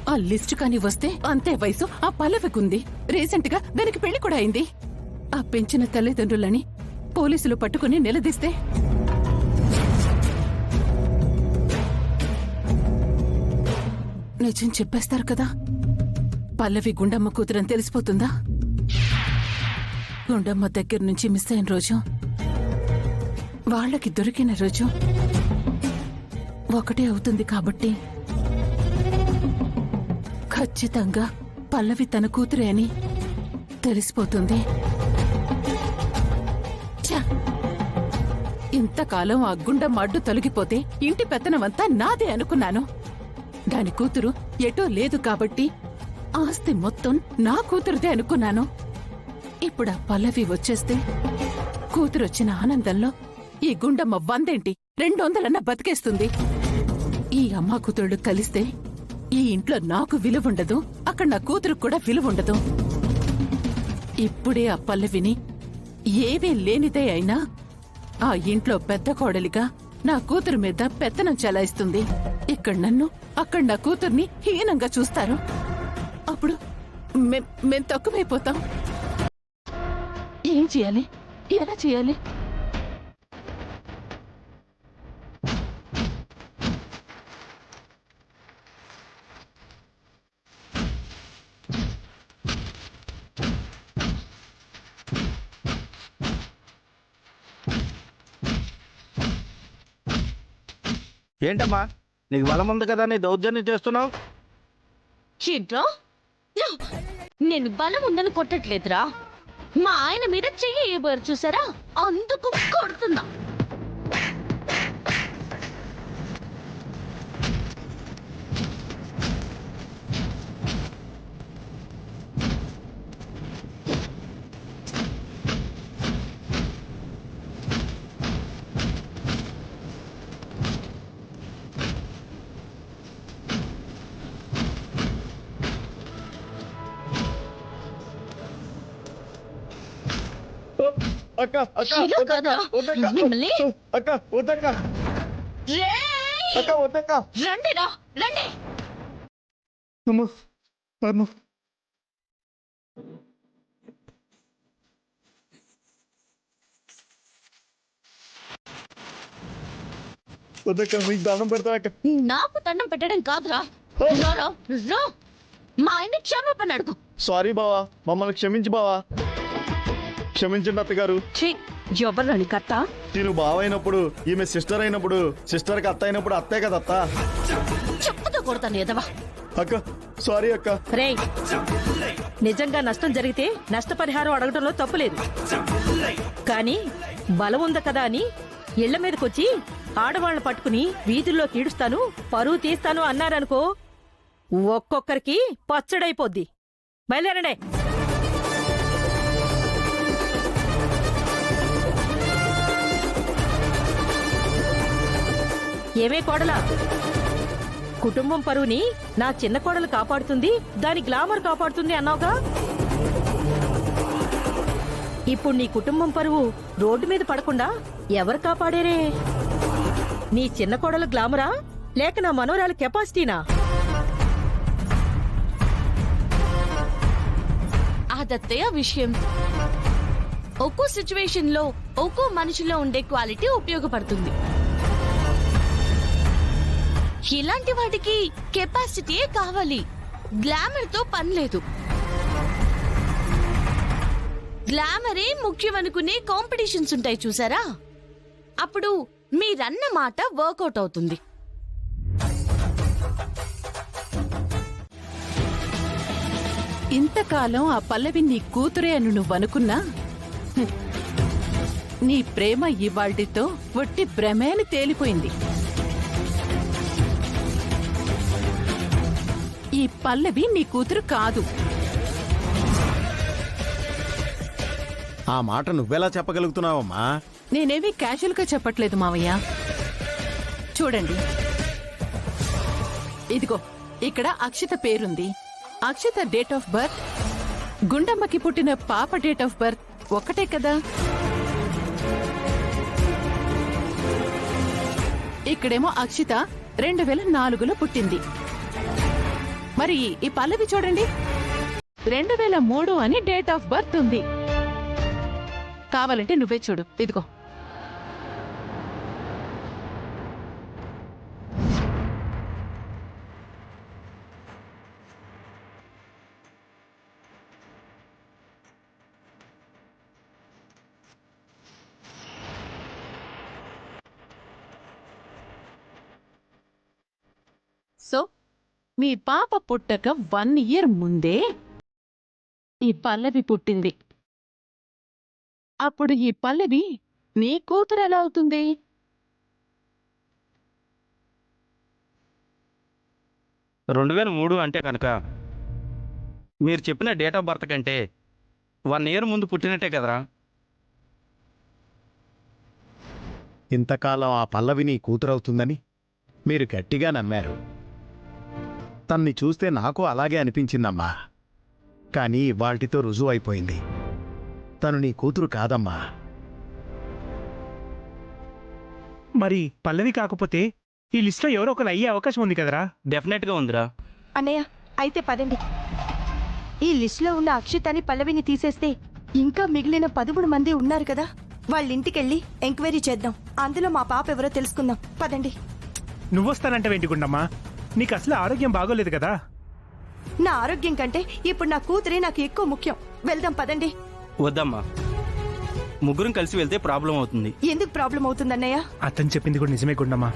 ఆ లిస్టు కాని వస్తే అంతే వయసు ఆ పల్లవికుంది. రీసెంట్ గా దానికి పెళ్లి కూడా అయింది. ఆ పెంచిన తల్లిదండ్రులని పోలీసులు పట్టుకుని నిలదీస్తే నిజం చెప్పేస్తారు కదా. పల్లవి గుండమ్మ కూతురని తెలిసిపోతుందా? గుండమ్మ దగ్గర నుంచి మిస్ అయిన రోజు, వాళ్ళకి దొరికిన రోజు ఒకటే అవుతుంది కాబట్టి ఖచ్చితంగా పల్లవి తన కూతురే అని తెలిసిపోతుంది. ఇంతకాలం ఆ గుండమ్మ అడ్డు తొలగిపోతే ఇంటి పెత్తనమంతా నాదే అనుకున్నాను. దాని కూతురు ఎటో లేదు కాబట్టి ఆస్తి మొత్తం నా కూతురుదే అనుకున్నాను. ఇప్పుడు ఆ పల్లవి వచ్చేస్తే కూతురొచ్చిన ఆనందంలో ఈ గుండమ్మ 100 ఏంటి 200 బతికేస్తుంది. ఈ అమ్మా కూతురుడు కలిస్తే ఈ ఇంట్లో నాకు విలువుండదు, అక్కడ నా కూతురు కూడా విలువుండదు. ఇప్పుడే ఆ పల్లవిని ఏవీ లేనిదే అయినా ఆ ఇంట్లో పెద్ద కోడలిగా నా కూతురు మీద పెత్తనం చెలాయిస్తుంది. ఇక్కడ నన్ను, అక్కడ నా కూతుర్ని హీనంగా చూస్తారు. అప్పుడు మేం తక్కువైపోతాం. ఏం చేయాలి? ఎలా చేయాలి? ఏంటమ్మా, నీకు బలం ఉంది కదా నీ దౌర్జన్యం చేస్తున్నావు? ఏంట్రా? నేను బలం ఉందని కొట్టట్లేదురా, మా ఆయన మీద చెయ్యి చూసారా, అందుకు కొడుతున్నా. అక్క అక్క శీలం కదా, మిమ్మల్ని. అక్క వద్దక్క, రేయ్! అక్క వద్దక్క. రండిరా, రండి. అమ్మో, అమ్మో. వద్దక్క, మీకు దండం పెడతా అక్క. నాకు దండం పెట్టడం కాదురా, రారా, రా. మా ఆయన క్షమాపణ అడుగు. సారీ బావా, మమ్మల్ని క్షమించి బావా. క్షమించండి అత్తగారు. ఎవరు కట్ట? నేను బావ అయినప్పుడు ఈమె సిస్టర్ అయినప్పుడు, సిస్టర్ కి అత్త అయినప్పుడు అత్తే కదా అత్త. చెప్పుతో కొడతాను ఎదవా. అక్క సారీ అక్క. రేయ్, నిజంగా నష్టం జరిగితే నష్టపరిహారం అడగటంలో తప్పులేదు. కానీ బలం ఉంది కదా అని ఇళ్ల మీదకొచ్చి ఆడవాళ్ళని పట్టుకుని వీధుల్లో కీడుస్తాను, పరువు తీస్తాను అన్నారనుకో, ఒక్కొక్కరికి పచ్చడైపోద్ది. బయలుదేరండి. ఏమే కోడలా, కుటుంబం పరువుని నా చిన్న కోడలు కాపాడుతుంది, దాని గ్లామర్ కాపాడుతుంది అన్నావుగా. ఇప్పుడు నీ కుటుంబం పరువు రోడ్డు మీద పడకుండా ఎవరు కాపాడేరే? నీ చిన్న కోడలు గ్లామరా, లేక నా మనోరాలు కెపాసిటీనా? అదత్తయ్య విషయం. ఒక్కో సిచ్యువేషన్ లో ఒక్కో మనిషిలో ఉండే క్వాలిటీ ఉపయోగపడుతుంది. ఇలాంటి వాటికి కెపాసిటీయే కావాలి, గ్లామర్ తో పని లేదు. గ్లామరే ముఖ్యమనుకునే కాంపిటీషన్స్ ఉంటాయి చూసారా, అప్పుడు మీరన్న మాట వర్కౌట్ అవుతుంది. ఇంతకాలం ఆ పల్లవి నీ కూతురే అని నువ్వనుకున్నా నీ ప్రేమ ఇవాళ్టితో ఒట్టి భ్రమేని తేలిపోయింది. ఈ పల్లవి నీ కూతురు కాదు. ఆ మాట నువ్వెలా చెప్పగలుగుతున్నావమ్మా? నేనేమీ క్యాజువల్ గా చెప్పట్లేదు మావయ్య. చూడండి, ఇదిగో ఇక్కడ అక్షిత పేరుంది. అక్షిత డేట్ ఆఫ్ బర్త్, గుండమ్మకి పుట్టిన పాప డేట్ ఆఫ్ బర్త్ ఒకటే కదా. ఇక్కడేమో అక్షిత 2004లో పుట్టింది. మరి ఈ పల్లవి చూడండి, 2003 అని డేట్ ఆఫ్ బర్త్ ఉంది. కావాలంటే నువ్వే చూడు, ఇదిగో. సో మీ పాప పుట్టక 1 ఇయర్ ముందే ఈ పల్లవి పుట్టింది. అప్పుడు ఈ పల్లవి నీ కూతురు ఎలా అవుతుంది? రెండు 2003 అంటే కనుక మీరు చెప్పిన డేట్ ఆఫ్ బర్త్ కంటే 1 ఇయర్ ముందు పుట్టినట్టే కదరా. ఇంతకాలం ఆ పల్లవి నీ కూతురవుతుందని మీరు గట్టిగా నమ్మారు. తన్ని చూస్తే నాకు అలాగే అనిపించిందమ్మా. కానీ ఇవాల్టితో రుజువైపోయింది, తను నీ కూతురు కాదమ్మా. మరి పల్లవి కాకపోతే ఈ లిస్ట్లో ఎవరో ఒకరు అయ్యే అవకాశం ఉంది కదరా? డెఫినెట్గా ఉందిరా. అన్నయ్య అయితే పదండి. ఈ లిస్టులో ఉన్న అక్షితని పల్లవిని తీసేస్తే ఇంకా మిగిలిన 13 మంది ఉన్నారు కదా, వాళ్ళ ఇంటికెళ్ళి ఎంక్వైరీ చేద్దాం. అందులో మా పాప ఎవరో తెలుసుకుందాం. పదండి. నువ్వొస్తానంటే గుండమ్మా, నీకు అసలు ఆరోగ్యం బాగోలేదు కదా. నా ఆరోగ్యం కంటే ఇప్పుడు నా కూతురే నాకు ఎక్కువ ముఖ్యం. వెళ్దాం పదండి. వద్దమ్మా, ముగ్గురం కలిసి వెళ్తే ప్రాబ్లం అవుతుంది. ఎందుకు ప్రాబ్లం అవుతుందన్నయ్య? అతను చెప్పింది కూడా నిజమే గుండమ్మా.